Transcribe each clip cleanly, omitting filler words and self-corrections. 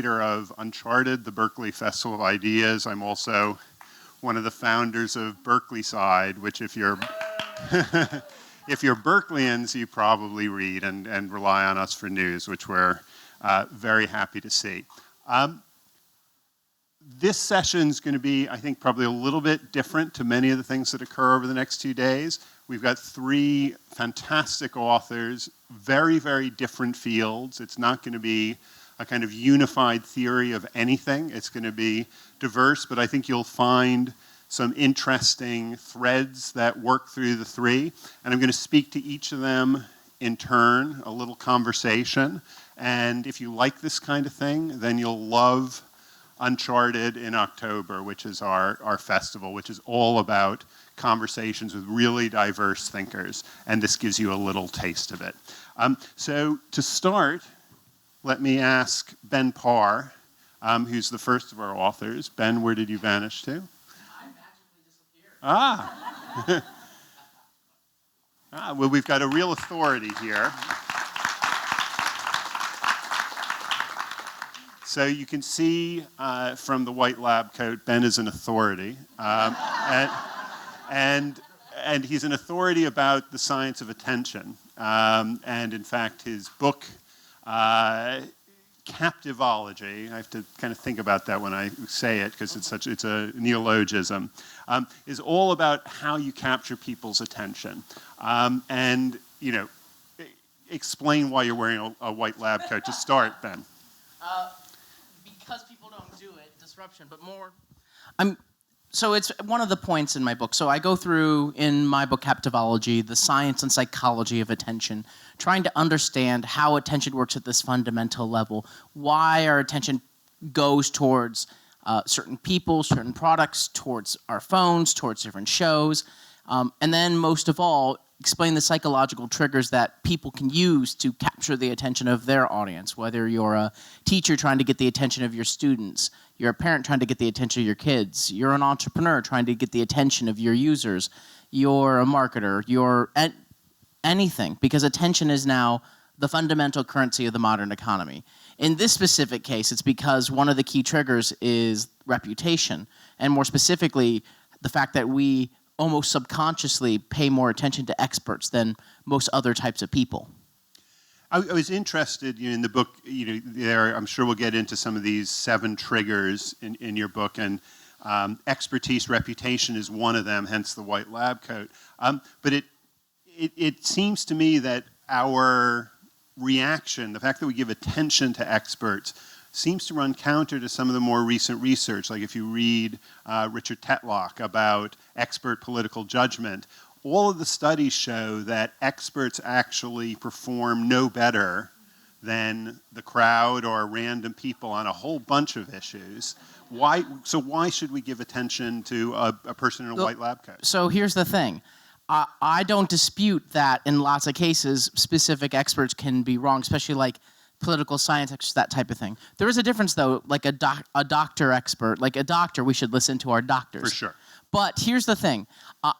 curator of Uncharted, the Berkeley Festival of Ideas. I'm also one of the founders of Berkeleyside, which if you're if you're Berkeleyans, you probably read and rely on us for news, which we're very happy to see. This session's going to be, I think, probably a little bit different to many of the things that occur over the next 2 days. We've got 3 fantastic authors, very, very different fields. It's not going to be a kind of unified theory of anything. It's going to be diverse, but I think you'll find some interesting threads that work through the 3. And I'm going to speak to each of them in turn, a little conversation. And if you like this kind of thing, then you'll love Uncharted in October, which is our festival, which is all about conversations with really diverse thinkers, and this gives you a little taste of it. So to start, let me ask Ben Parr, who's the first of our authors. Ben, where did you vanish to? I magically disappeared. Well, we've got a real authority here. So you can see from the white lab coat, Ben is an authority. And he's an authority about the science of attention. And in fact, his book, Captivology, I have to kind of think about that when I say it because it's a neologism, is all about how you capture people's attention. And, you know, explain why you're wearing a white lab coat to start, Ben. Because people don't do it, disruption, but more. So it's one of the points in my book. So I go through, in my book, Captivology, the science and psychology of attention, trying to understand how attention works at this fundamental level, why our attention goes towards certain people, certain products, towards our phones, towards different shows, and then most of all, explain the psychological triggers that people can use to capture the attention of their audience, whether you're a teacher trying to get the attention of your students, you're a parent trying to get the attention of your kids, you're an entrepreneur trying to get the attention of your users, you're a marketer, you're anything, because attention is now the fundamental currency of the modern economy. In this specific case, it's because one of the key triggers is reputation, and more specifically, the fact that we almost subconsciously pay more attention to experts than most other types of people. I was interested in the book, I'm sure we'll get into some of these 7 triggers in your book, and expertise, reputation is one of them, hence the white lab coat. But it seems to me that our reaction, the fact that we give attention to experts, seems to run counter to some of the more recent research. Like if you read Richard Tetlock about expert political judgment, all of the studies show that experts actually perform no better than the crowd or random people on a whole bunch of issues. Why should we give attention to a person in a white lab coat? So here's the thing. I don't dispute that in lots of cases, specific experts can be wrong, especially like political science experts, that type of thing. There is a difference, though, like a doctor expert. Like a doctor, we should listen to our doctors. For sure. But here's the thing.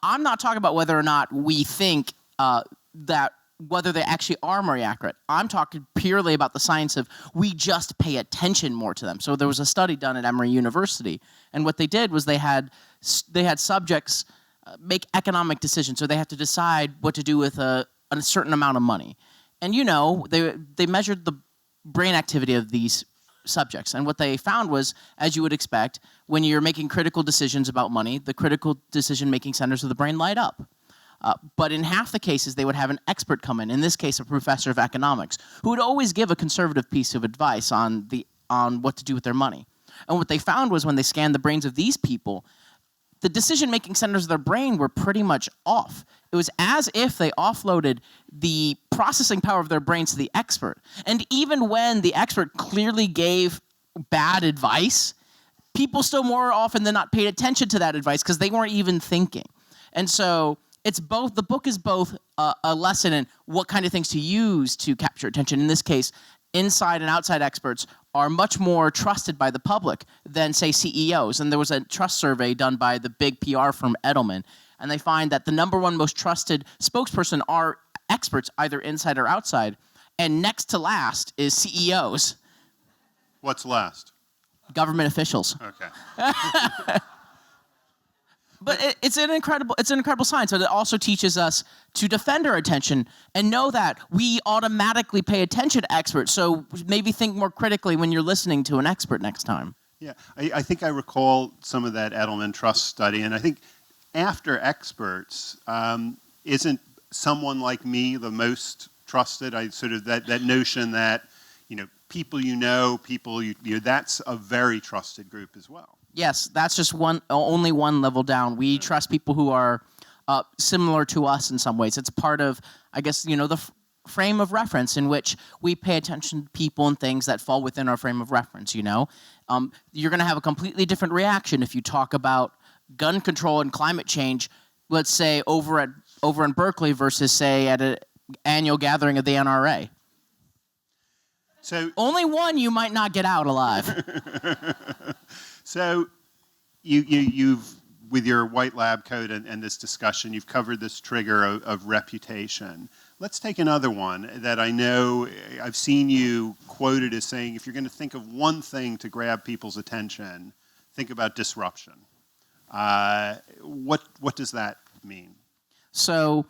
I'm not talking about whether or not we think that whether they actually are more accurate. I'm talking purely about the science of we just pay attention more to them. So there was a study done at Emory University, and what they did was they had subjects make economic decisions. So they had to decide what to do with a certain amount of money. And they measured the brain activity of these subjects. And what they found was, as you would expect, when you're making critical decisions about money, the critical decision-making centers of the brain light up. But in half the cases, they would have an expert come in this case, a professor of economics, who would always give a conservative piece of advice on what to do with their money. And what they found was when they scanned the brains of these people, the decision-making centers of their brain were pretty much off. It was as if they offloaded the processing power of their brains to the expert. And even when the expert clearly gave bad advice, people still more often than not paid attention to that advice because they weren't even thinking. And so it's both. The book is both a lesson in what kind of things to use to capture attention. In this case, inside and outside experts are much more trusted by the public than, say, CEOs. And there was a trust survey done by the big PR firm Edelman, and they find that the #1 most trusted spokesperson are experts, either inside or outside, and next to last is CEOs. What's last? Government officials. Okay. But it's an incredible science, but it also teaches us to defend our attention and know that we automatically pay attention to experts. So maybe think more critically when you're listening to an expert next time. Yeah, I think I recall some of that Edelman Trust study, and I think after experts, isn't someone like me the most trusted? I sort of that notion that people people that's a very trusted group as well. Yes, that's just only one level down. We trust people who are similar to us in some ways. It's part of, I guess, the frame of reference in which we pay attention to people and things that fall within our frame of reference. You're going to have a completely different reaction if you talk about gun control and climate change, let's say over in Berkeley versus say at an annual gathering of the NRA. So only one you might not get out alive. So you've, with your white lab coat and this discussion, you've covered this trigger of reputation. Let's take another one that I know I've seen you quoted as saying, if you're going to think of one thing to grab people's attention, think about disruption. What does that mean? So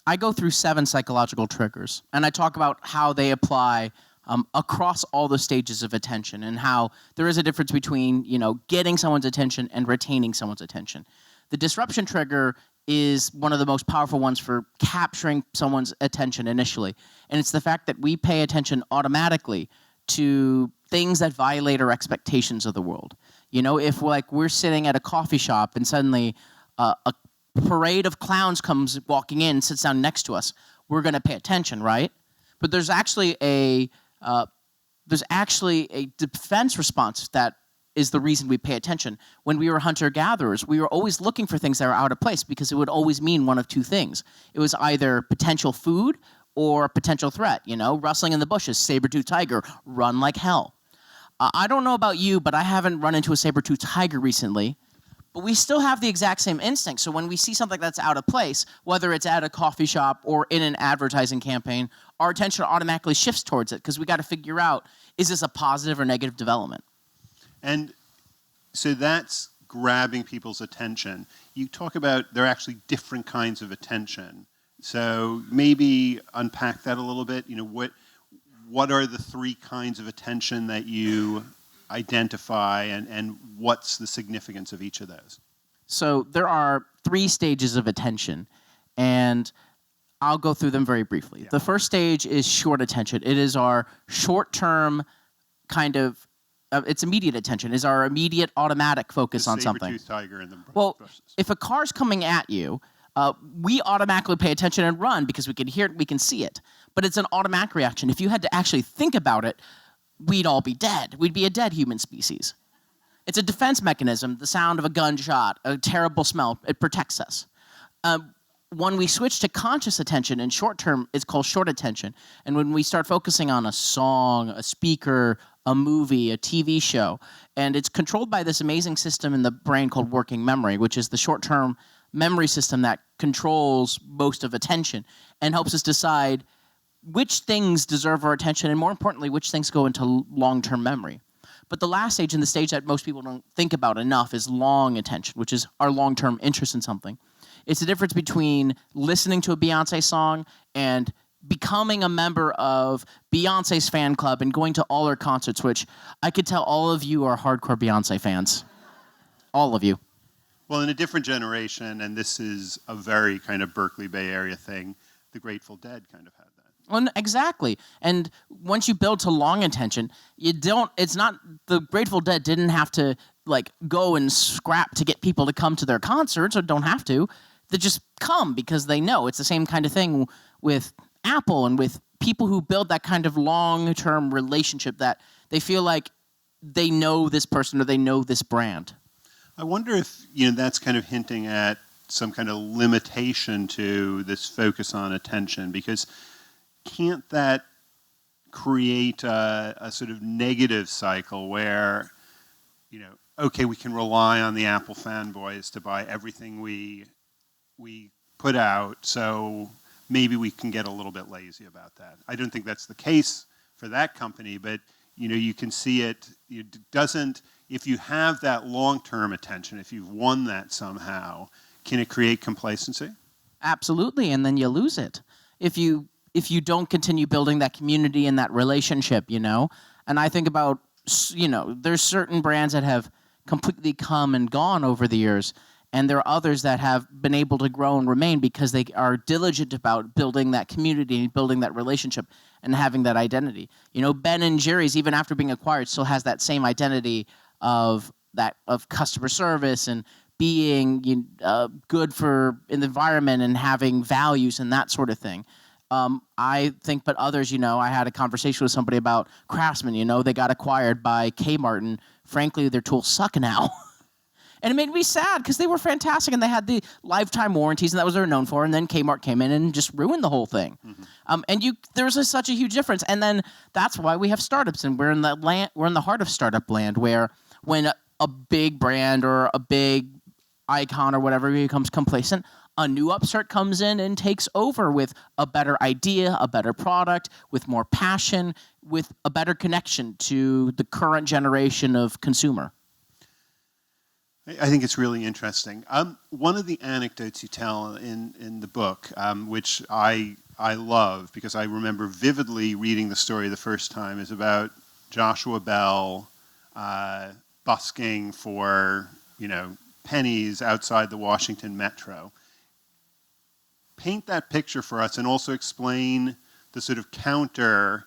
I go through 7 psychological triggers, and I talk about how they apply across all the stages of attention, and how there is a difference between getting someone's attention and retaining someone's attention. The disruption trigger is one of the most powerful ones for capturing someone's attention initially, and it's the fact that we pay attention automatically to things that violate our expectations of the world. If we're sitting at a coffee shop and suddenly a parade of clowns comes walking in and sits down next to us, we're going to pay attention, right? But there's actually a defense response that is the reason we pay attention. When we were hunter-gatherers, we were always looking for things that were out of place because it would always mean one of two things. It was either potential food or potential threat. Rustling in the bushes, saber-toothed tiger, run like hell. I don't know about you, but I haven't run into a saber-toothed tiger recently. But we still have the exact same instinct. So when we see something that's out of place, whether it's at a coffee shop or in an advertising campaign, our attention automatically shifts towards it because we got to figure out, is this a positive or negative development? And so that's grabbing people's attention. You talk about there are actually different kinds of attention. So maybe unpack that a little bit. What are the 3 kinds of attention that you identify, and what's the significance of each of those? So there are 3 stages of attention, and I'll go through them very briefly. Yeah. The first stage is short attention. It is our short-term kind of, it's immediate attention, is our immediate automatic focus on something. Tiger in the well, if a car's coming at you, we automatically pay attention and run because we can hear it, we can see it. But it's an automatic reaction. If you had to actually think about it, we'd all be dead. We'd be a dead human species. It's a defense mechanism. The sound of a gunshot, a terrible smell, it protects us. When we switch to conscious attention in short term, it's called short attention. And when we start focusing on a song, a speaker, a movie, a TV show, and it's controlled by this amazing system in the brain called working memory, which is the short-term memory system that controls most of attention and helps us decide which things deserve our attention, and more importantly, which things go into long-term memory. But the last stage, and the stage that most people don't think about enough, is long attention, which is our long-term interest in something. It's the difference between listening to a Beyonce song and becoming a member of Beyonce's fan club and going to all her concerts, which I could tell all of you are hardcore Beyonce fans. All of you. Well, in a different generation, and this is a very kind of Berkeley Bay Area thing, the Grateful Dead kind of had that. Well, exactly. And once you build to long attention, the Grateful Dead didn't have to go and scrap to get people to come to their concerts, or don't have to. They just come because they know. It's the same kind of thing with Apple and with people who build that kind of long-term relationship that they feel like they know this person or they know this brand. I wonder if that's kind of hinting at some kind of limitation to this focus on attention, because can't that create a sort of negative cycle where, okay, we can rely on the Apple fanboys to buy everything we put out, so maybe we can get a little bit lazy about that. I don't think that's the case for that company, but you can see it. It doesn't. If you have that long-term attention, if you've won that somehow, can it create complacency? Absolutely, and then you lose it if you don't continue building that community and that relationship, And I think about, there's certain brands that have completely come and gone over the years, and there are others that have been able to grow and remain because they are diligent about building that community and building that relationship and having that identity. Ben and Jerry's, even after being acquired, still has that same identity of customer service and being good for in the environment and having values and that sort of thing. I think, but others, I had a conversation with somebody about Craftsman. They got acquired by Kmart, and frankly, their tools suck now. And it made me sad because they were fantastic and they had the lifetime warranties, and that was what they were known for. And then Kmart came in and just ruined the whole thing. And there's such a huge difference. And then that's why we have startups, and we're in the heart of startup land, where when a big brand or a big icon or whatever becomes complacent, a new upstart comes in and takes over with a better idea, a better product, with more passion, with a better connection to the current generation of consumer. I think it's really interesting. One of the anecdotes you tell in the book, which I love because I remember vividly reading the story the first time, is about Joshua Bell busking for pennies outside the Washington Metro. Paint that picture for us, and also explain the sort of counter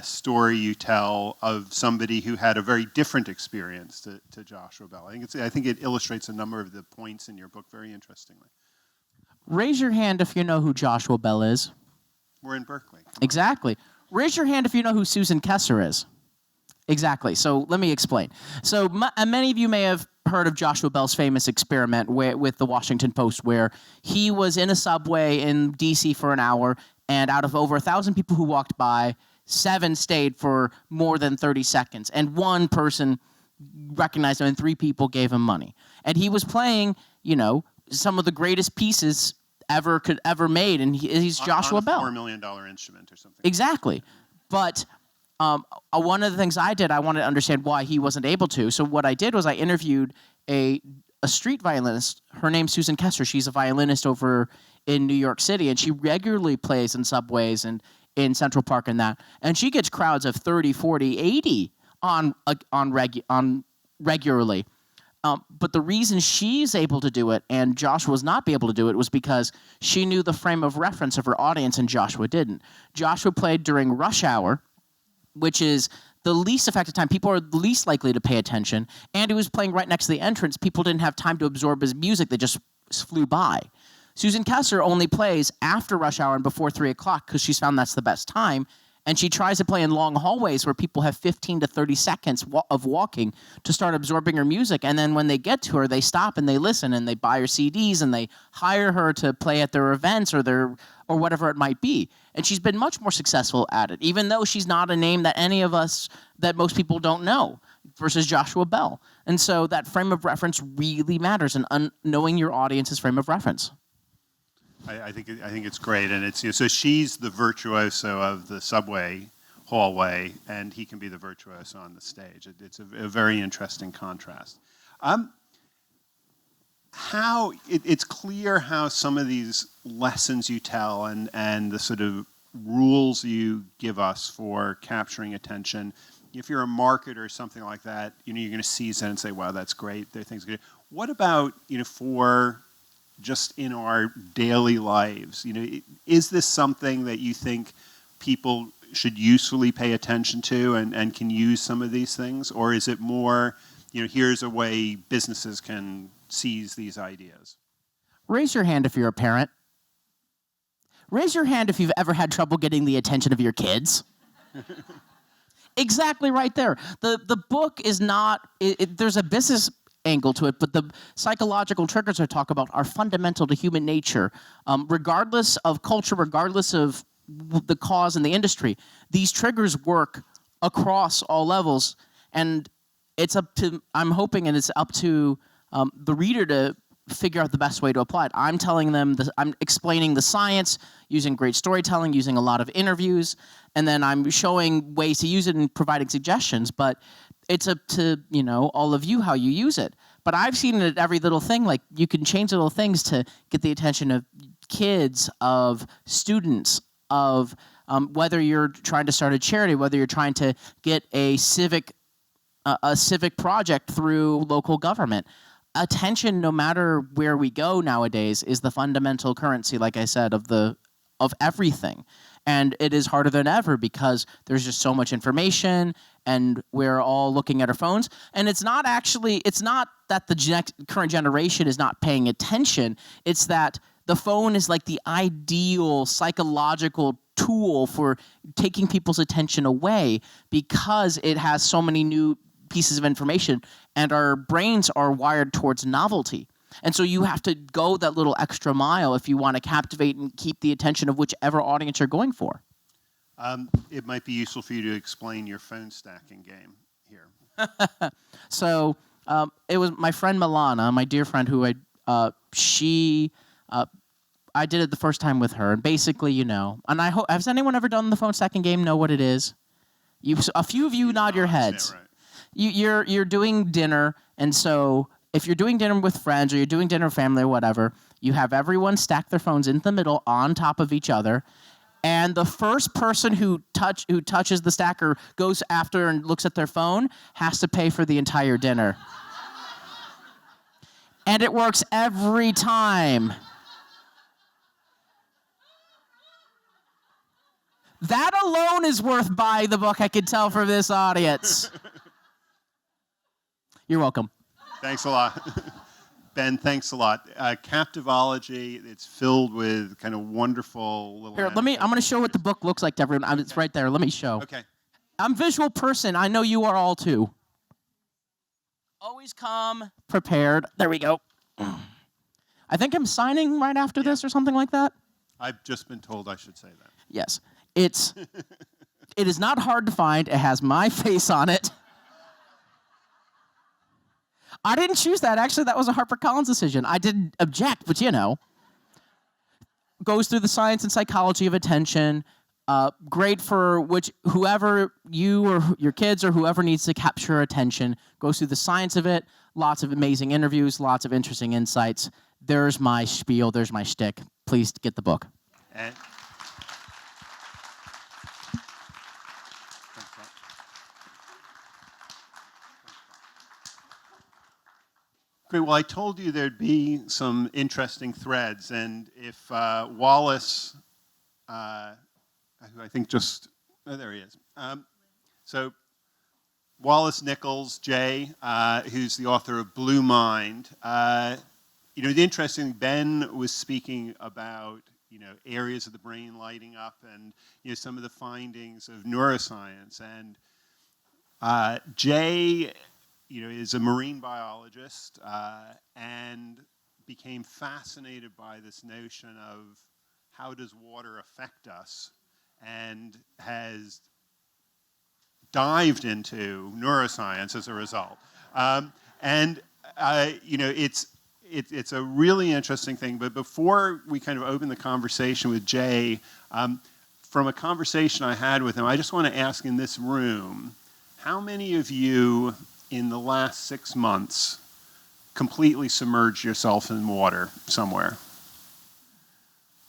story you tell of somebody who had a very different experience to Joshua Bell. I think it illustrates a number of the points in your book very interestingly. Raise your hand if you know who Joshua Bell is. We're in Berkeley. Exactly. Raise your hand if you know who Susan Kessler is. Exactly. So let me explain. So many of you may have heard of Joshua Bell's famous experiment with the Washington Post, where he was in a subway in D.C. for an hour, and out of over 1,000 people who walked by, 7 stayed for more than 30 seconds, and 1 person recognized him, and 3 people gave him money. And he was playing, some of the greatest pieces ever made, and he's Joshua Bell. On a $4 million instrument or something. Exactly. But one of the things I did, I wanted to understand why he wasn't able to. So what I did was I interviewed a street violinist. Her name's Susan Kessler. She's a violinist over in New York City, and she regularly plays in subways and in Central Park and that. And she gets crowds of 30, 40, 80 on regularly. But the reason she's able to do it and Joshua was not able to do it was because she knew the frame of reference of her audience and Joshua didn't. Joshua played during rush hour, which is the least effective time. People are least likely to pay attention. And he was playing right next to the entrance. People didn't have time to absorb his music. They just flew by. Susan Kessler only plays after rush hour and before 3 o'clock because she's found that's the best time. And she tries to play in long hallways where people have 15 to 30 seconds of walking to start absorbing her music. And then when they get to her, they stop and they listen and they buy her CDs and they hire her to play at their events or whatever it might be. And she's been much more successful at it, even though she's not a name that most people don't know, versus Joshua Bell. And so that frame of reference really matters, and knowing your audience's frame of reference. I think it's great, and it's so she's the virtuoso of the subway hallway, and he can be the virtuoso on the stage. It's a very interesting contrast. It's clear how some of these lessons you tell and the sort of rules you give us for capturing attention. If you're a marketer or something like that, you're going to seize that and say, "Wow, that's great. There are things good." What about for just in our daily lives, is this something that you think people should usefully pay attention to and can use some of these things? Or is it more, here's a way businesses can seize these ideas? Raise your hand if you're a parent. Raise your hand if you've ever had trouble getting the attention of your kids. Exactly right there. The book is not, there's a business angle to it, but the psychological triggers I talk about are fundamental to human nature. Regardless of culture, regardless of the cause in the industry, these triggers work across all levels, and it's up to, I'm hoping, and it's up to the reader to figure out the best way to apply it. I'm telling them, I'm explaining the science using great storytelling, using a lot of interviews, and then I'm showing ways to use it and providing suggestions. But it's up to all of you how you use it. But I've seen it at every little thing. Like you can change little things to get the attention of kids, of students, of whether you're trying to start a charity, whether you're trying to get a civic project through local government. Attention, no matter where we go nowadays, is the fundamental currency, like I said, of everything. And it is harder than ever because there's just so much information and we're all looking at our phones. And it's not that the current generation is not paying attention. It's that the phone is like the ideal psychological tool for taking people's attention away because it has so many new pieces of information, and our brains are wired towards novelty. And so you have to go that little extra mile if you want to captivate and keep the attention of whichever audience you're going for. It might be useful for you to explain your phone stacking game here. So it was my friend Milana, my dear friend, who I did it the first time with her, and basically, and I hope, has anyone ever done the phone stacking game? Know what it is? A few of you nod your heads. Yeah, right. You're doing dinner, and so if you're doing dinner with friends or you're doing dinner with family or whatever, you have everyone stack their phones in the middle on top of each other, and the first person who touches the stacker goes after and looks at their phone has to pay for the entire dinner. And it works every time. That alone is worth buying the book, I can tell from this audience. You're welcome. Thanks a lot. Ben, thanks a lot. Captivology, it's filled with kind of wonderful little... Here, I'm going to show what the book looks like to everyone. It's right there. Let me show. Okay. I'm a visual person. I know you are all too. Always come prepared. There we go. I think I'm signing right after this or something like that. I've just been told I should say that. Yes. It is not hard to find. It has my face on it. I didn't choose that. Actually, that was a HarperCollins decision. I didn't object, but goes through the science and psychology of attention. Great for whoever you or your kids or whoever needs to capture attention. Goes through the science of it. Lots of amazing interviews. Lots of interesting insights. There's my spiel. There's my shtick. Please get the book. Great. Well, I told you there'd be some interesting threads, and if Wallace, who I think there he is. So Wallace, Nichols, Jay, who's the author of Blue Mind. The interesting, Ben was speaking about areas of the brain lighting up, and some of the findings of neuroscience, and Jay. Is a marine biologist and became fascinated by this notion of how does water affect us, and has dived into neuroscience as a result. It's a really interesting thing. But before we kind of open the conversation with Jay, from a conversation I had with him, I just want to ask in this room, how many of you in the last 6 months completely submerged yourself in water somewhere?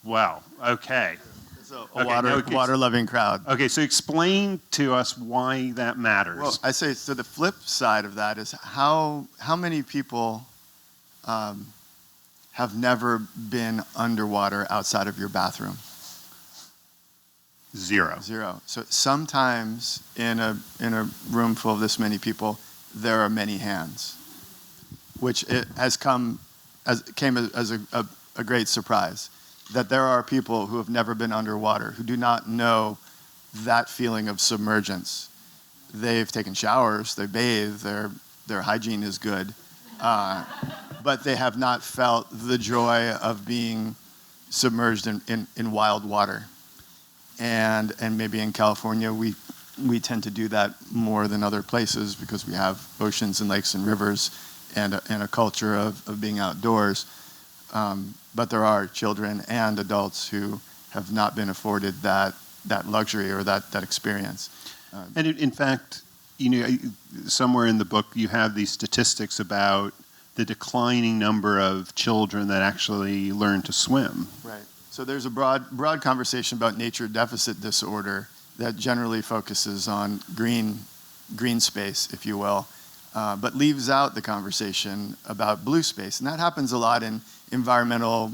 Well, okay. It's a water-loving crowd. Okay, so explain to us why that matters. Well, I say, so the flip side of that is how many people have never been underwater outside of your bathroom? Zero. So sometimes in a room full of this many people, there are many hands, which came as a great surprise, that there are people who have never been underwater, who do not know that feeling of submergence. They've taken showers, they bathe, their hygiene is good, but they have not felt the joy of being submerged in wild water. And maybe in California, we tend to do that more than other places because we have oceans and lakes and rivers, and a culture of being outdoors. But there are children and adults who have not been afforded that luxury or that experience. And in fact, somewhere in the book you have these statistics about the declining number of children that actually learn to swim. Right. So there's a broad conversation about nature deficit disorder that generally focuses on green space, if you will, but leaves out the conversation about blue space. And that happens a lot in environmental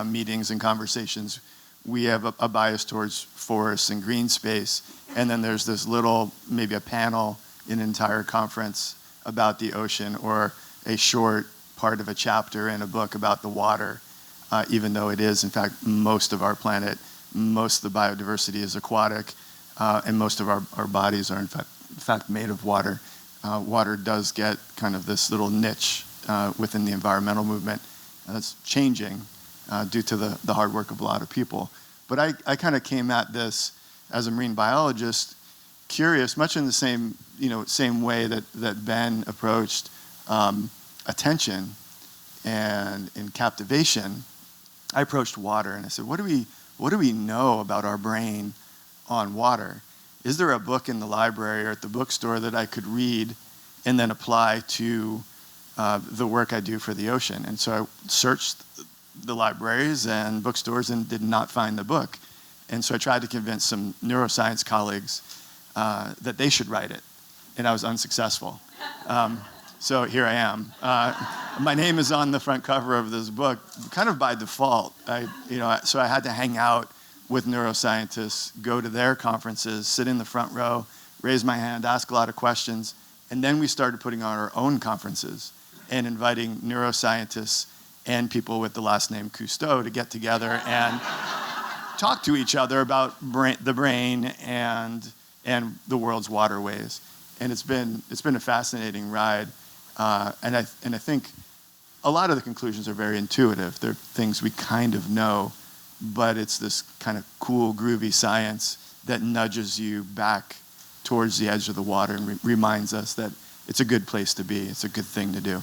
meetings and conversations. We have a bias towards forests and green space, and then there's this little, maybe a panel in an entire conference about the ocean, or a short part of a chapter in a book about the water, even though it is, in fact, most of our planet, most of the biodiversity is aquatic, and most of our bodies are, in fact, made of water. Water does get kind of this little niche within the environmental movement, and that's changing due to the hard work of a lot of people. But I kind of came at this as a marine biologist, curious, much in the same way that Ben approached attention and in captivation. I approached water, and I said, what do we know about our brain on water? Is there a book in the library or at the bookstore that I could read and then apply to the work I do for the ocean? And so I searched the libraries and bookstores and did not find the book. And so I tried to convince some neuroscience colleagues that they should write it, and I was unsuccessful. So here I am. My name is on the front cover of this book, kind of by default. So I had to hang out with neuroscientists, go to their conferences, sit in the front row, raise my hand, ask a lot of questions, and then we started putting on our own conferences and inviting neuroscientists and people with the last name Cousteau to get together and talk to each other about the brain and the world's waterways. And it's been a fascinating ride. And I think a lot of the conclusions are very intuitive. They're things we kind of know, but it's this kind of cool, groovy science that nudges you back towards the edge of the water and reminds us that it's a good place to be. It's a good thing to do.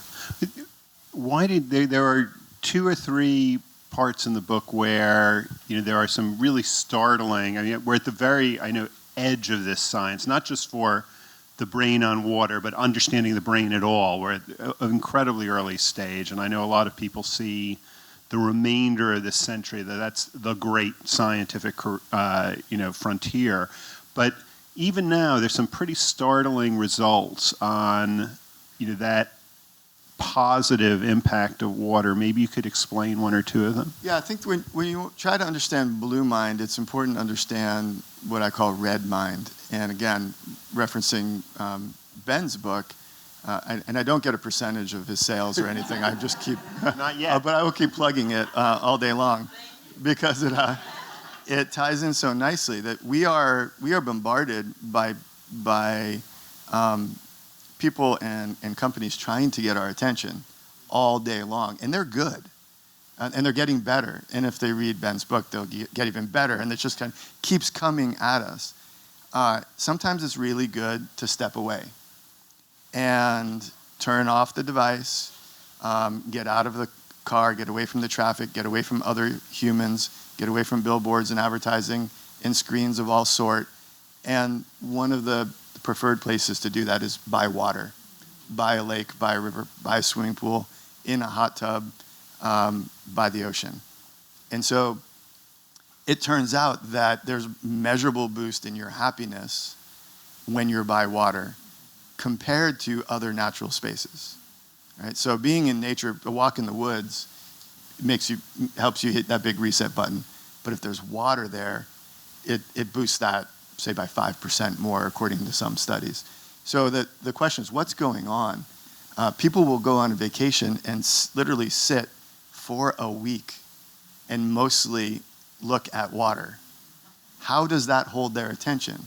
Why did there are 2 or 3 parts in the book where there are some really startling. We're at the very edge of this science, not just for the brain on water, but understanding the brain at all. We're at an incredibly early stage, and I know a lot of people see the remainder of this century that's the great scientific frontier. But even now, there's some pretty startling results on that positive impact of water. Maybe you could explain 1 or 2 of them. Yeah, I think when you try to understand blue mind, it's important to understand what I call red mind. And again, referencing Ben's book, and I don't get a percentage of his sales or anything. I just keep not yet, but I will keep plugging it all day long, because it ties in so nicely that we are bombarded by people and companies trying to get our attention all day long, and they're good, and they're getting better. And if they read Ben's book, they'll get even better. And it just kind of keeps coming at us. Sometimes it's really good to step away and turn off the device, get out of the car, get away from the traffic, get away from other humans, get away from billboards and advertising and screens of all sort. And one of the preferred places to do that is by water, by a lake, by a river, by a swimming pool, in a hot tub, by the ocean. And so it turns out that there's measurable boost in your happiness when you're by water compared to other natural spaces, right? So being in nature, a walk in the woods, helps you hit that big reset button. But if there's water there, it boosts that, say, by 5% more, according to some studies. So the question is, what's going on? People will go on a vacation and literally sit for a week and mostly look at water. How does that hold their attention?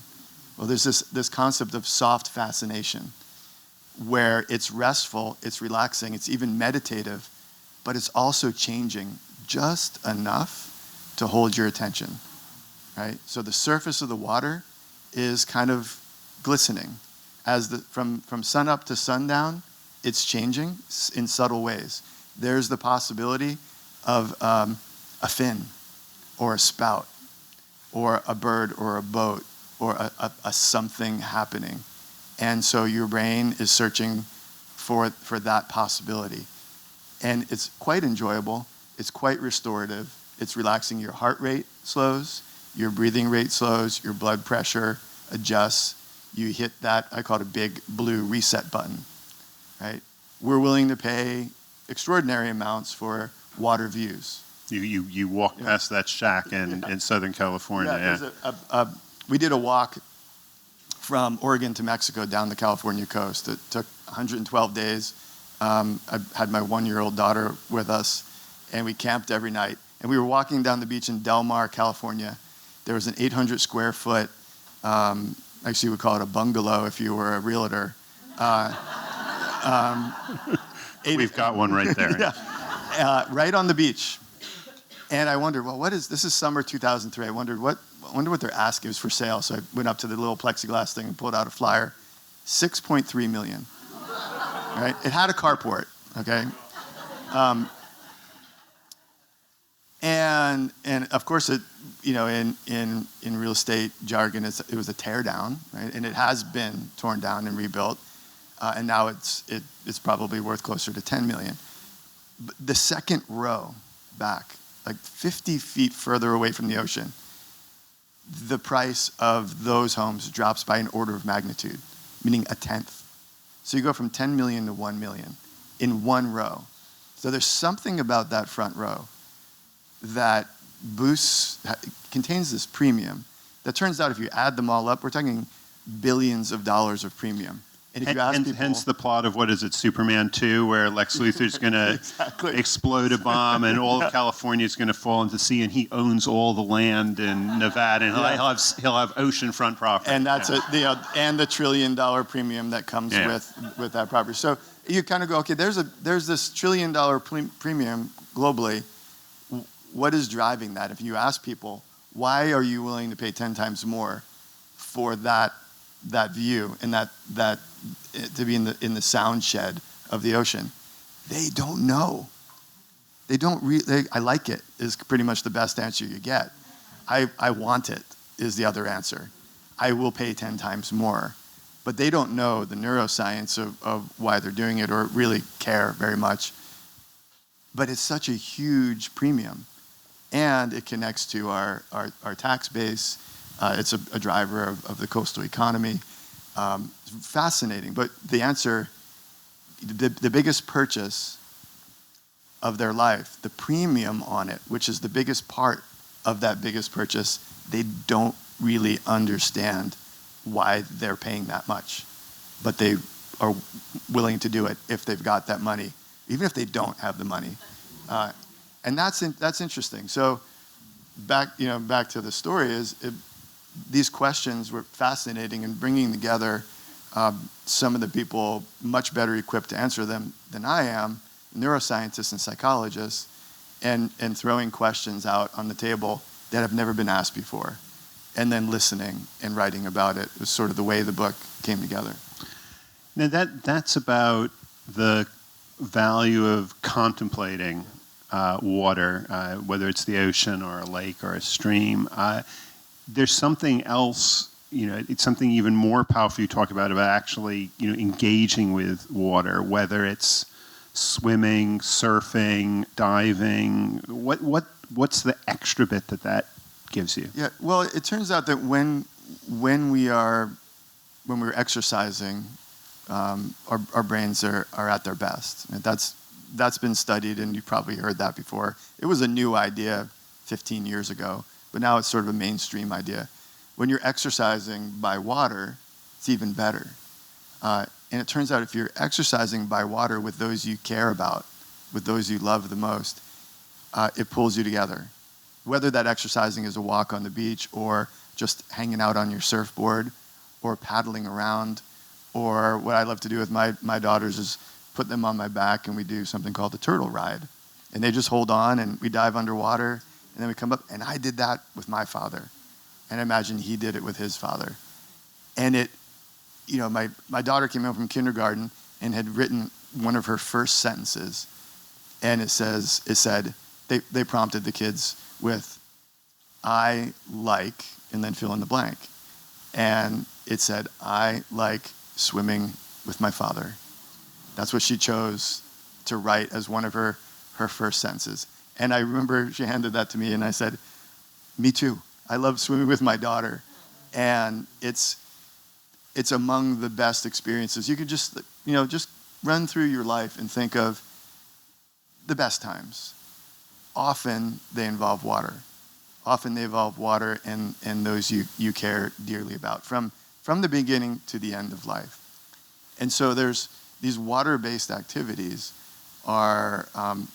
Well, there's this concept of soft fascination, where it's restful, it's relaxing, it's even meditative, but it's also changing just enough to hold your attention, right? So the surface of the water is kind of glistening. From sunup to sundown, it's changing in subtle ways. There's the possibility of a fin or a spout or a bird or a boat or a something happening. And so your brain is searching for that possibility. And it's quite enjoyable. It's quite restorative. It's relaxing. Your heart rate slows. Your breathing rate slows. Your blood pressure adjusts. You hit that, I call it a big blue reset button, right? We're willing to pay extraordinary amounts for water views. You walk past that shack in Southern California. We did a walk from Oregon to Mexico down the California coast. It took 112 days. I had my 1-year-old daughter with us, and we camped every night. And we were walking down the beach in Del Mar, California. There was an 800 square foot, actually you would call it a bungalow if you were a realtor. We've got one right there. Right on the beach. And I wondered, well, this is summer 2003. I wondered what they're asking. It was for sale. So I went up to the little plexiglass thing and pulled out a flyer. $6.3 million. Right? It had a carport, okay? And of course, it, in real estate jargon, it was a tear down, right? And it has been torn down and rebuilt. And now it's probably worth closer to 10 million. But the second row back, like 50 feet further away from the ocean, the price of those homes drops by an order of magnitude, meaning a tenth. So you go from 10 million to 1 million in one row. So there's something about that front row that contains this premium that turns out if you add them all up, we're talking billions of dollars of premium. And if you ask people, hence the plot of, what is it, Superman 2, where Lex Luthor's going to explode a bomb and all of California is going to fall into the sea, and he owns all the land in Nevada, and he'll have oceanfront property. And that's and the $1 trillion premium that comes with that property. So you kind of go, okay, there's this $1 trillion premium globally. What is driving that? If you ask people, why are you willing to pay 10 times more for that view and that to be in the sound shed of the ocean? They don't know. They don't really. I like it is pretty much the best answer you get. I want it is the other answer. I will pay 10 times more, but they don't know the neuroscience of why they're doing it or really care very much. But it's such a huge premium, and it connects to our tax base. It's a driver of the coastal economy. Fascinating. But the answer, the biggest purchase of their life, the premium on it, which is the biggest part of that biggest purchase, they don't really understand why they're paying that much. But they are willing to do it if they've got that money, even if they don't have the money. And that's interesting. So back to the story these questions were fascinating and bringing together some of the people much better equipped to answer them than I am, neuroscientists and psychologists, and throwing questions out on the table that have never been asked before, and then listening and writing about it was sort of the way the book came together. Now that's about the value of contemplating water, whether it's the ocean or a lake or a stream. There's something else, it's something even more powerful you talk about actually, engaging with water, whether it's swimming, surfing, diving. What's the extra bit that gives you? Yeah, well, it turns out that when we're exercising, our brains are at their best. And that's been studied, and you've probably heard that before. It was a new idea 15 years ago. But now it's sort of a mainstream idea. When you're exercising by water, it's even better. And it turns out if you're exercising by water with those you care about, with those you love the most, it pulls you together. Whether that exercising is a walk on the beach or just hanging out on your surfboard or paddling around, or what I love to do with my daughters is put them on my back and we do something called the turtle ride. And they just hold on and we dive underwater. And then we come up, and I did that with my father. And I imagine he did it with his father. And my daughter came home from kindergarten and had written one of her first sentences, and it said, they prompted the kids with, "I like," and then fill in the blank. And it said, "I like swimming with my father." That's what she chose to write as one of her first sentences. And I remember she handed that to me, and I said, "Me too. I love swimming with my daughter." And it's among the best experiences. You could just run through your life and think of the best times. Often they involve water. Often they involve water and those you care dearly about from the beginning to the end of life. And so there's these water-based activities are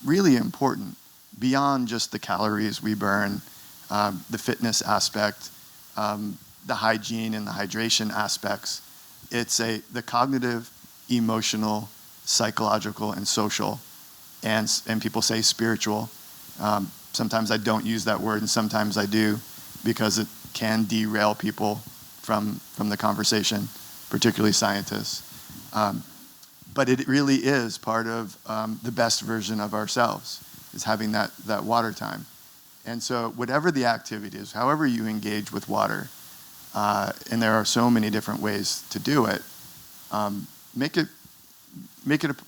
really important beyond just the calories we burn, the fitness aspect, the hygiene and the hydration aspects. It's the cognitive, emotional, psychological, and social, and people say spiritual. Sometimes I don't use that word, and sometimes I do, because it can derail people from the conversation, particularly scientists. But it really is part of the best version of ourselves, is having that water time. And so whatever the activity is, however you engage with water, and there are so many different ways to do it, make it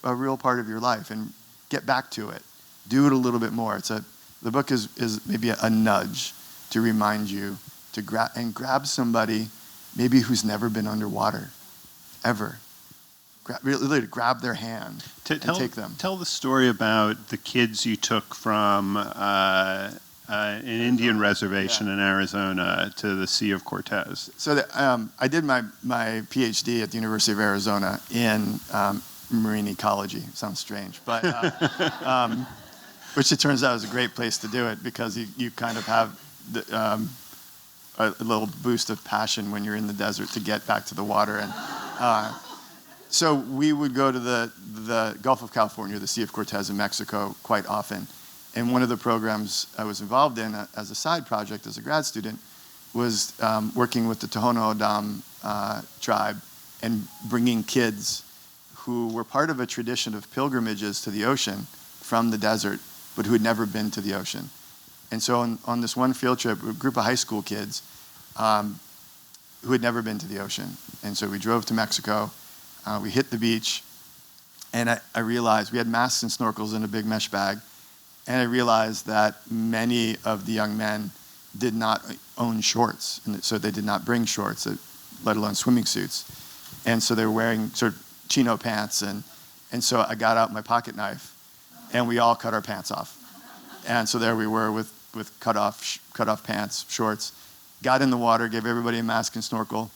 a real part of your life and get back to it. Do it a little bit more. The book is maybe a nudge to remind you to grab somebody maybe who's never been underwater, ever. Really to grab their hand and take them. Tell the story about the kids you took from an Indian reservation in Arizona to the Sea of Cortez. So I did my PhD at the University of Arizona in marine ecology. Sounds strange, but which it turns out is a great place to do it, because you kind of have a little boost of passion when you're in the desert to get back to the water. And so we would go to the Gulf of California, the Sea of Cortez in Mexico quite often. And one of the programs I was involved in as a side project as a grad student was working with the Tohono O'odham tribe and bringing kids who were part of a tradition of pilgrimages to the ocean from the desert, but who had never been to the ocean. And so on this one field trip, a group of high school kids who had never been to the ocean. And so we drove to Mexico. We hit the beach, and I realized we had masks and snorkels in a big mesh bag, and I realized that many of the young men did not own shorts, and so they did not bring shorts, let alone swimming suits. And so they were wearing sort of chino pants, and so I got out my pocket knife, and we all cut our pants off. And so there we were with cut off pants, shorts, got in the water, gave everybody a mask and snorkel,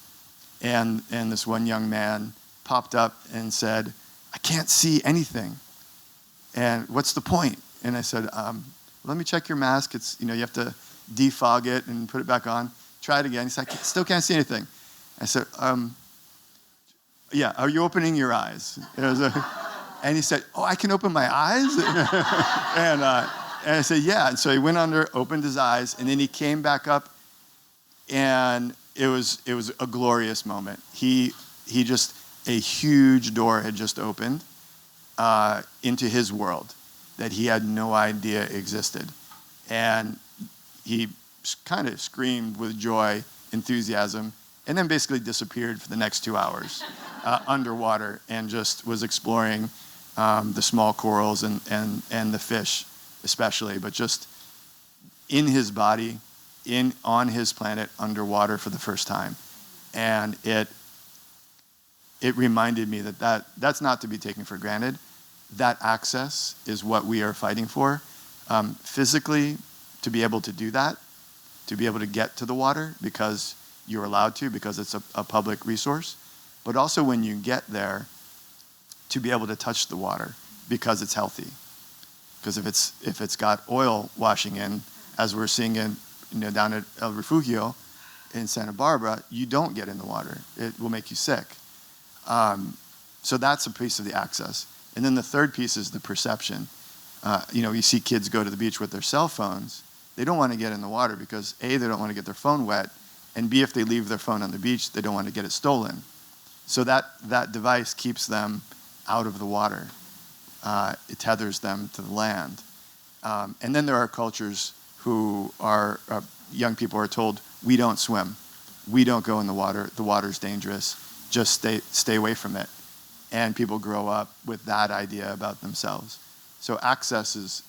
and this one young man popped up and said, "I can't see anything. And what's the point?" And I said, "Let me check your mask. It's, you have to defog it and put it back on. Try it again." He said, "I still can't see anything." I said, "Yeah, are you opening your eyes?" And he said, "Oh, I can open my eyes?" and I said, "Yeah." And so he went under, opened his eyes, and then he came back up, and it was a glorious moment. A huge door had just opened into his world that he had no idea existed. And he kind of screamed with joy, enthusiasm, and then basically disappeared for the next 2 hours underwater, and just was exploring the small corals and the fish especially, but just in his body, on his planet, underwater for the first time. And it reminded me that's not to be taken for granted. That access is what we are fighting for. Physically, to be able to do that, to be able to get to the water because you're allowed to, because it's a public resource. But also when you get there, to be able to touch the water because it's healthy. Because if it's got oil washing in, as we're seeing down at El Refugio in Santa Barbara, you don't get in the water. It will make you sick. So that's a piece of the access. And then the third piece is the perception. You see kids go to the beach with their cell phones. They don't want to get in the water because A, they don't want to get their phone wet, and B, if they leave their phone on the beach, they don't want to get it stolen. So that device keeps them out of the water. it tethers them to the land. And then there are cultures who are, young people are told, we don't swim. We don't go in the water's dangerous, just stay away from it. And people grow up with that idea about themselves. So access is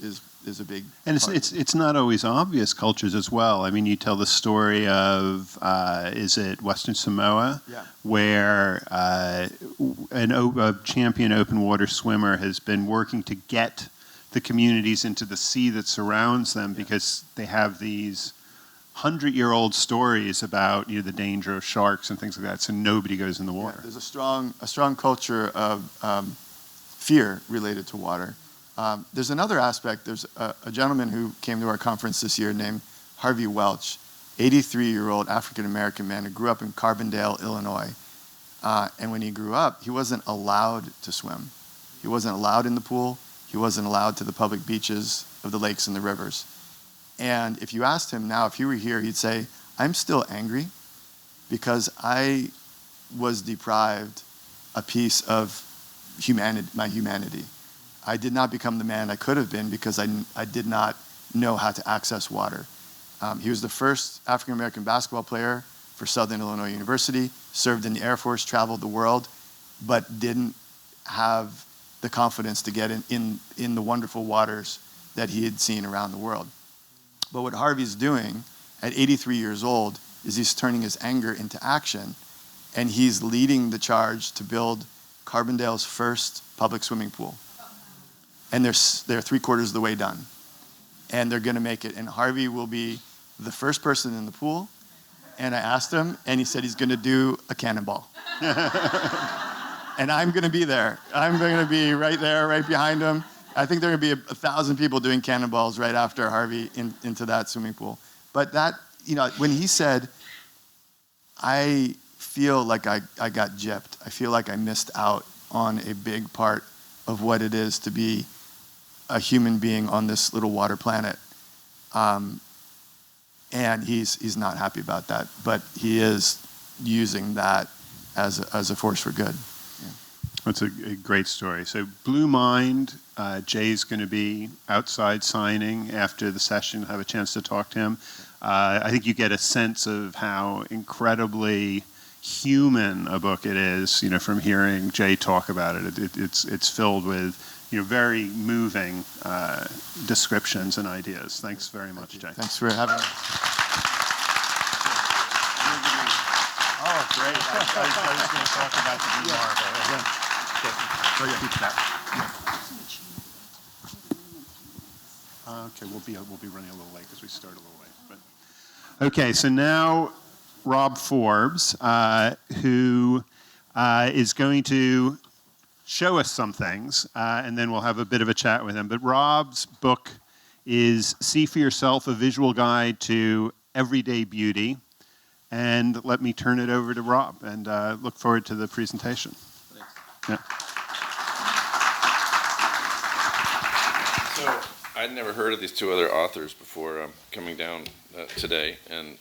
a big And part. it's not always obvious cultures as well. I mean, you tell the story of, is it Western Samoa? Yeah. Where a champion open water swimmer has been working to get the communities into the sea that surrounds them because they have these 100-year-old stories about the danger of sharks and things like that, so nobody goes in the water. Yeah, there's a strong culture of fear related to water. There's another aspect. There's a gentleman who came to our conference this year named Harvey Welch, 83-year-old African-American man who grew up in Carbondale, Illinois. And when he grew up, he wasn't allowed to swim. He wasn't allowed in the pool. He wasn't allowed to the public beaches of the lakes and the rivers. And if you asked him now, if he were here, he'd say, I'm still angry because I was deprived a piece of my humanity. I did not become the man I could have been because I did not know how to access water. He was the first African-American basketball player for Southern Illinois University, served in the Air Force, traveled the world, but didn't have the confidence to get in the wonderful waters that he had seen around the world. But what Harvey's doing at 83 years old is he's turning his anger into action, and he's leading the charge to build Carbondale's first public swimming pool. And they're 3/4 of the way done. And they're going to make it. And Harvey will be the first person in the pool. And I asked him, and he said he's going to do a cannonball. And I'm going to be there. I'm going to be right there, right behind him. I think there are going to be 1,000 people doing cannonballs right after Harvey into that swimming pool. But that, when he said, I feel like I got gypped. I feel like I missed out on a big part of what it is to be a human being on this little water planet. And he's not happy about that, but he is using that as a force for good. Yeah. That's a great story. So Blue Mind, Jay's going to be outside signing after the session, have a chance to talk to him. I think you get a sense of how incredibly human a book it is, from hearing Jay talk about it. It's filled with, very moving descriptions and ideas. Thanks very much, Jay. Thanks for having me. Oh, great. I was going to talk about the blue marble. Okay, we'll be running a little late because we started a little late. But okay, so now Rob Forbes, who is going to show us some things, and then we'll have a bit of a chat with him. But Rob's book is See for Yourself, a visual guide to everyday beauty. And let me turn it over to Rob, and look forward to the presentation. Thanks. Yeah. So I'd never heard of these two other authors before coming down today, and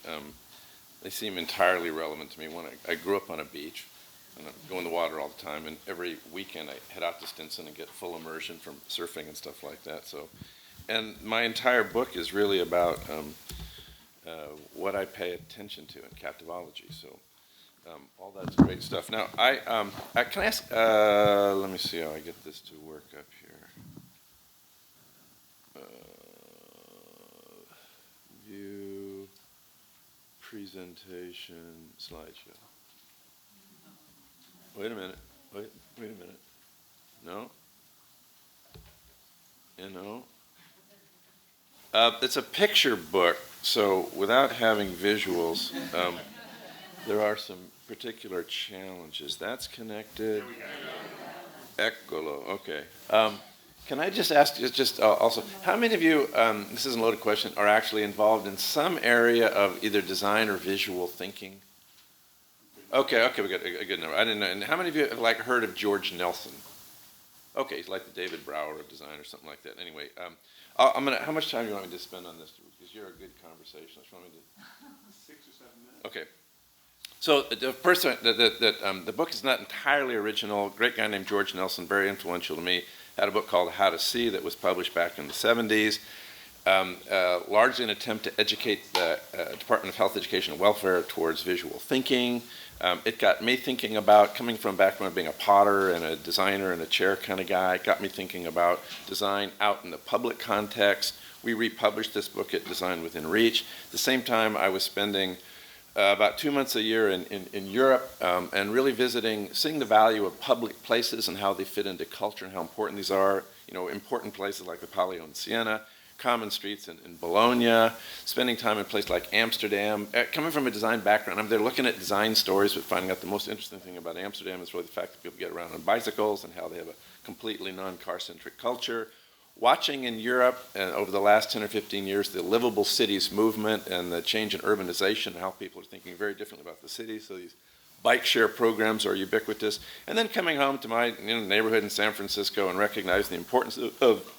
they seem entirely relevant to me. I grew up on a beach, and I go in the water all the time, and every weekend I head out to Stinson and get full immersion from surfing and stuff like that. So, and my entire book is really about what I pay attention to in Captivology. So all that's great stuff. Now, I can I ask, let me see how I get this to work up here. View, presentation, slideshow. Wait a minute. Wait a minute. No? It's a picture book, so without having visuals, there are some particular challenges. That's connected. Eccolo, okay. Can I just ask you also, how many of you, this isn't a loaded question, are actually involved in some area of either design or visual thinking? Okay, we got a good number. I didn't know. And how many of you have heard of George Nelson? Okay, he's like the David Brower of design or something like that. Anyway, how much time do you want me to spend on this? Because you're a good conversationalist. You want me to? 6 or 7 minutes. Okay. So the person the book is not entirely original. A great guy named George Nelson, very influential to me, had a book called How to See that was published back in the 70s, largely an attempt to educate the Department of Health, Education, and Welfare towards visual thinking. It got me thinking about, coming from a background of being a potter and a designer and a chair kind of guy, it got me thinking about design out in the public context. We republished this book at Design Within Reach. At the same time, I was spending about 2 months a year in Europe and really seeing the value of public places and how they fit into culture and how important these are. You know, important places like the Palio in Siena, common streets in Bologna, spending time in places like Amsterdam. Coming from a design background, I'm there looking at design stories, but finding out the most interesting thing about Amsterdam is really the fact that people get around on bicycles and how they have a completely non-car-centric culture. Watching in Europe over the last 10 or 15 years the livable cities movement and the change in urbanization and how people are thinking very differently about the city. So these bike share programs are ubiquitous. And then coming home to my neighborhood in San Francisco and recognizing the importance of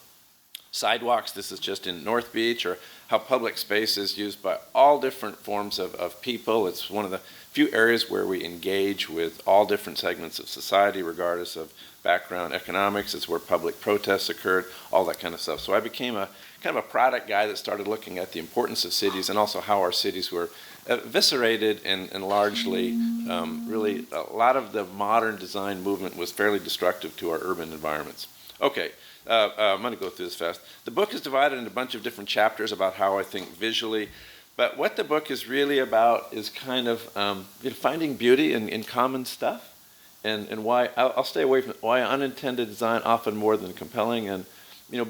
sidewalks. This is just in North Beach, or how public space is used by all different forms of people. It's one of the few areas where we engage with all different segments of society, regardless of background economics. It's where public protests occurred, all that kind of stuff. So I became a kind of a product guy that started looking at the importance of cities and also how our cities were eviscerated and largely, really, a lot of the modern design movement was fairly destructive to our urban environments. Okay, I'm going to go through this fast. The book is divided into a bunch of different chapters about how I think visually, but what the book is really about is kind of finding beauty in common stuff. And why I'll stay away from why unintended design often more than compelling, and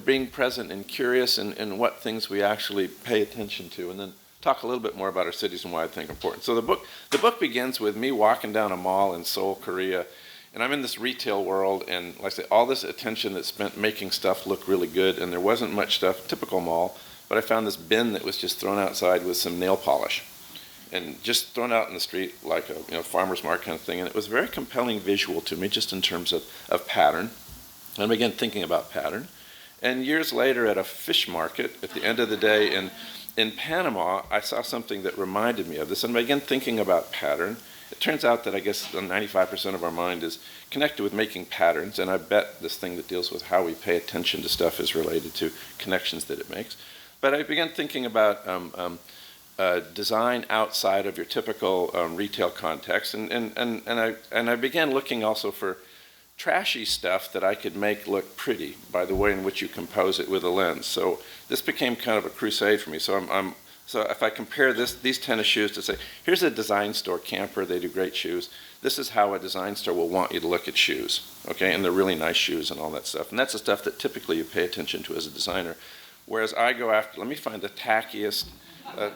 being present and curious in what things we actually pay attention to, and then talk a little bit more about our cities and why I think important. So the book begins with me walking down a mall in Seoul, Korea, and I'm in this retail world, and like I say, all this attention that's spent making stuff look really good, and there wasn't much stuff, typical mall, but I found this bin that was just thrown outside with some nail polish. And just thrown out in the street like a farmer's market kind of thing. And it was a very compelling visual to me, just in terms of pattern. And I began thinking about pattern. And years later at a fish market, at the end of the day in Panama, I saw something that reminded me of this. And I began thinking about pattern. It turns out that I guess 95% of our mind is connected with making patterns. And I bet this thing that deals with how we pay attention to stuff is related to connections that it makes. But I began thinking about design outside of your typical retail context, and I began looking also for trashy stuff that I could make look pretty by the way in which you compose it with a lens. So this became kind of a crusade for me. So so if I compare these tennis shoes to say, here's a design store camper, they do great shoes. This is how a design store will want you to look at shoes, okay? And they're really nice shoes and all that stuff. And that's the stuff that typically you pay attention to as a designer. Whereas I go after, let me find the tackiest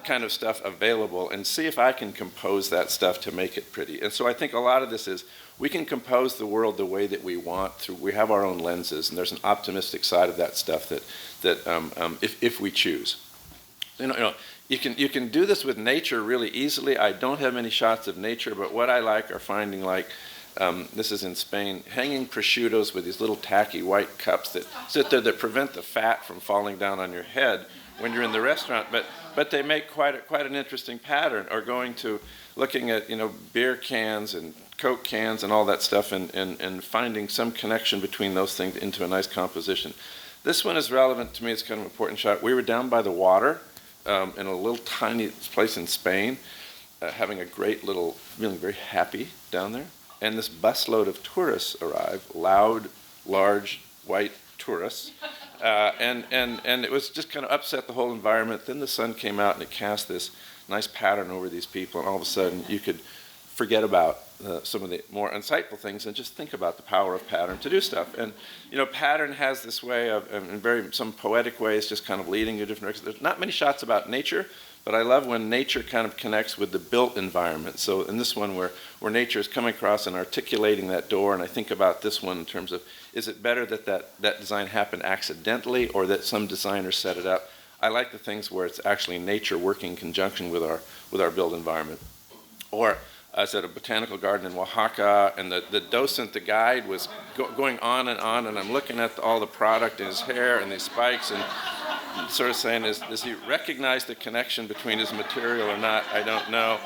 kind of stuff available and see if I can compose that stuff to make it pretty. And so I think a lot of this is we can compose the world the way that we want we have our own lenses, and there's an optimistic side of that stuff that if we choose. You can do this with nature really easily. I don't have many shots of nature, but what I like are finding, like, this is in Spain, hanging prosciuttos with these little tacky white cups that sit there that prevent the fat from falling down on your head when you're in the restaurant, but they make quite an interesting pattern. Or looking at beer cans and Coke cans and all that stuff, and finding some connection between those things into a nice composition. This one is relevant to me. It's kind of an important shot. We were down by the water in a little tiny place in Spain, having a great little, feeling very happy down there. And this busload of tourists arrived, loud, large, white tourists. And it was just kind of upset the whole environment. Then the sun came out and it cast this nice pattern over these people, and all of a sudden you could forget about some of the more insightful things and just think about the power of pattern to do stuff. And pattern has this way of, in some poetic ways, just kind of leading you different directions. There's not many shots about nature, but I love when nature kind of connects with the built environment. So in this one where nature is coming across and articulating that door, and I think about this one in terms of, is it better that design happened accidentally or that some designer set it up? I like the things where it's actually nature working in conjunction with our built environment. Or I was at a botanical garden in Oaxaca, and the docent, the guide, was going on, and I'm looking at all the product in his hair and these spikes, and sort of saying, does he recognize the connection between his material or not? I don't know.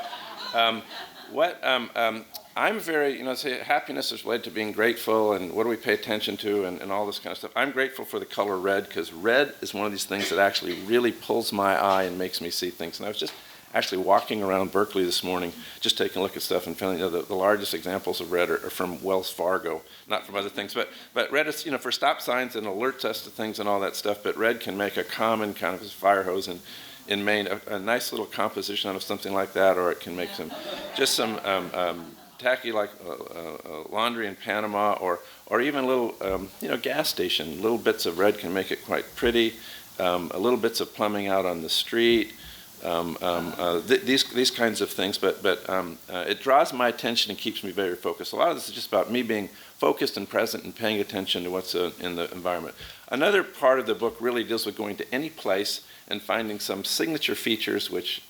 I'm very, say happiness is related to being grateful and what do we pay attention to and all this kind of stuff. I'm grateful for the color red because red is one of these things that actually really pulls my eye and makes me see things. And I was just actually walking around Berkeley this morning, just taking a look at stuff and feeling the largest examples of red are from Wells Fargo, not from other things. But red is, for stop signs and alerts us to things and all that stuff. But red can make a common kind of fire hose in Maine, a nice little composition out of something like that, or it can make some tacky like laundry in Panama, or even a little gas station. Little bits of red can make it quite pretty. Little bits of plumbing out on the street. These kinds of things, but it draws my attention and keeps me very focused. A lot of this is just about me being focused and present and paying attention to what's in the environment. Another part of the book really deals with going to any place and finding some signature features which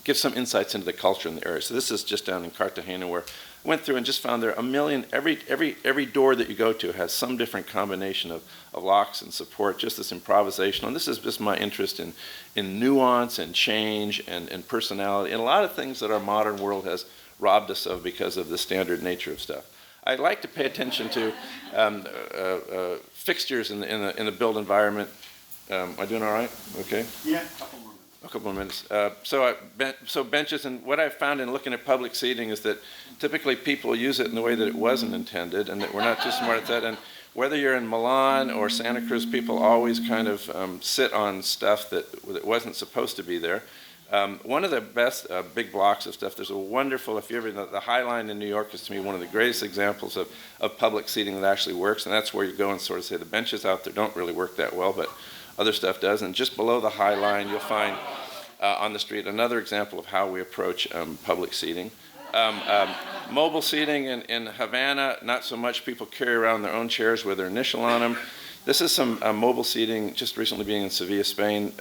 give some insights into the culture in the area. So this is just down in Cartagena where I went through and just found there are a million, every door that you go to has some different combination of locks and support, just this improvisational. And this is just my interest in nuance and change and personality and a lot of things that our modern world has robbed us of because of the standard nature of stuff. I like to pay attention to fixtures in the built environment. Am I doing all right? Okay. Yeah. A couple of minutes. So benches, and what I've found in looking at public seating is that typically people use it in the way that it wasn't intended, and that we're not too smart at that. And whether you're in Milan or Santa Cruz, people always kind of sit on stuff that wasn't supposed to be there. One of the best big blocks of stuff, there's a wonderful, if you ever, the High Line in New York is to me one of the greatest examples of public seating that actually works, and that's where you go and sort of say the benches out there don't really work that well, but other stuff does. And just below the High Line, you'll find on the street another example of how we approach public seating. Mobile seating in Havana, not so much. People carry around their own chairs with their initial on them. This is some mobile seating, just recently being in Sevilla, Spain.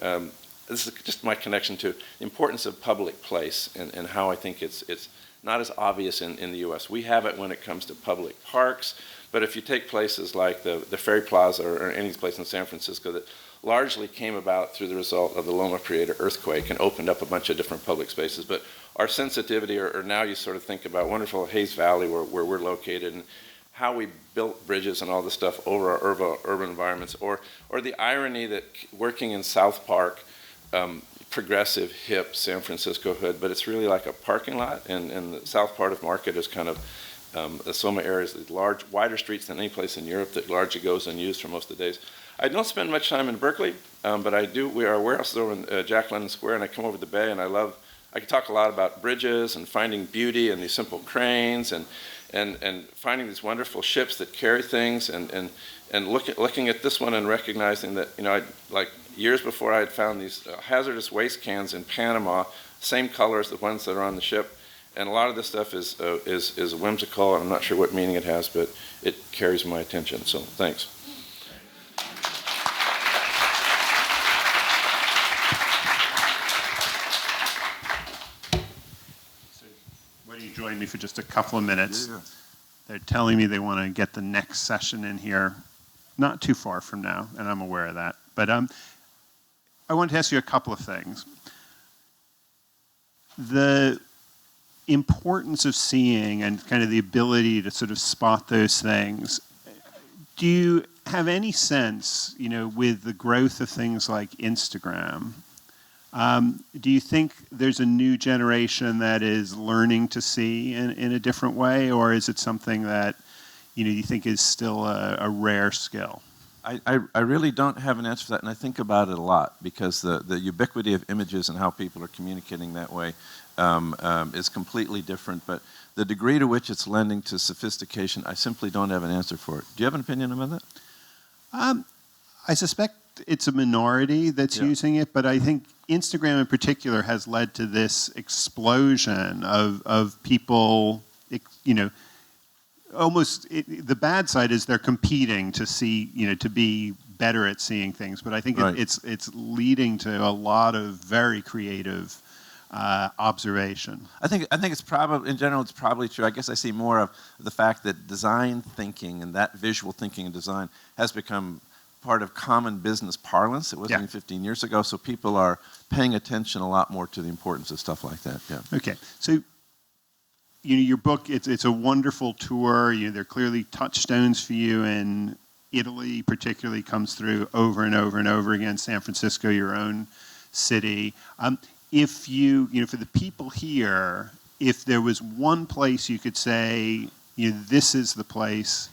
This is just my connection to the importance of public place and how I think it's not as obvious in the U.S. We have it when it comes to public parks, but if you take places like the Ferry Plaza or any place in San Francisco that largely came about through the result of the Loma Prieta earthquake and opened up a bunch of different public spaces. But our sensitivity, or now you sort of think about wonderful Hayes Valley where we're located and how we built bridges and all this stuff over our urban environments, or the irony that working in South Park, progressive, hip San Francisco hood, but it's really like a parking lot, and the south part of Market is kind of the Soma area is large, wider streets than any place in Europe that largely goes unused for most of the days. I don't spend much time in Berkeley, but I do. Our warehouse is over in Jack London Square, and I come over the bay, and I can talk a lot about bridges and finding beauty and these simple cranes and finding these wonderful ships that carry things and looking at this one and recognizing that, like years before I had found these hazardous waste cans in Panama, same color as the ones that are on the ship. And a lot of this stuff is whimsical, and I'm not sure what meaning it has, but it carries my attention. So thanks. Why don't you join me for just a couple of minutes? Yeah. They're telling me they want to get the next session in here not too far from now, and I'm aware of that. But I want to ask you a couple of things. The importance of seeing and kind of the ability to sort of spot those things, do you have any sense, with the growth of things like Instagram, do you think there's a new generation that is learning to see in a different way, or is it something that you think is still a rare skill? I really don't have an answer for that, and I think about it a lot because the ubiquity of images and how people are communicating that way is completely different. But the degree to which it's lending to sophistication, I simply don't have an answer for it. Do you have an opinion about that? I suspect it's a minority that's using it, but I think Instagram in particular has led to this explosion of people, almost the bad side is they're competing to see, to be better at seeing things. But I think Right. it's leading to a lot of very creative observation. I think it's probably, in general, it's probably true. I guess I see more of the fact that design thinking and that visual thinking and design has become part of common business parlance. It wasn't even 15 years ago, so people are paying attention a lot more to the importance of stuff like that. Yeah. Okay, so your book, it's a wonderful tour. There are clearly touchstones for you, and Italy particularly comes through over and over and over again. San Francisco, your own city. If for the people here, if there was one place you could say, this is the place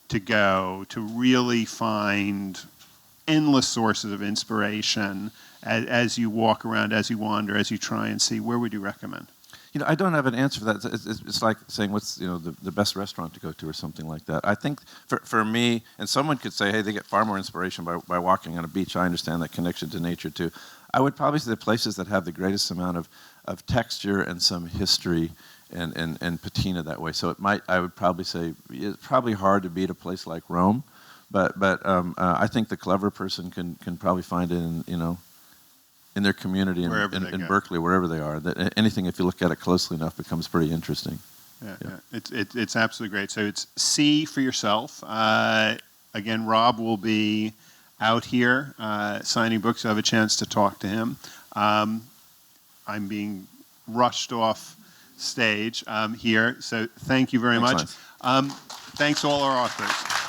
to go to really find endless sources of inspiration as you walk around, as you wander, as you try and see, where would you recommend? I don't have an answer for that. It's like saying what's the best restaurant to go to or something like that. I think for me, and someone could say, hey, they get far more inspiration by walking on a beach. I understand that connection to nature too. I would probably say the places that have the greatest amount of texture and some history and patina that way. So I would probably say it's probably hard to beat a place like Rome, but I think the clever person can probably find it in their community in Berkeley, wherever they are. That anything, if you look at it closely enough, becomes pretty interesting. Yeah. It's absolutely great. So it's see for yourself. Again, Rob will be out here signing books. You'll have a chance to talk to him. I'm being rushed off stage here, so thank you very much. Thanks to all our authors.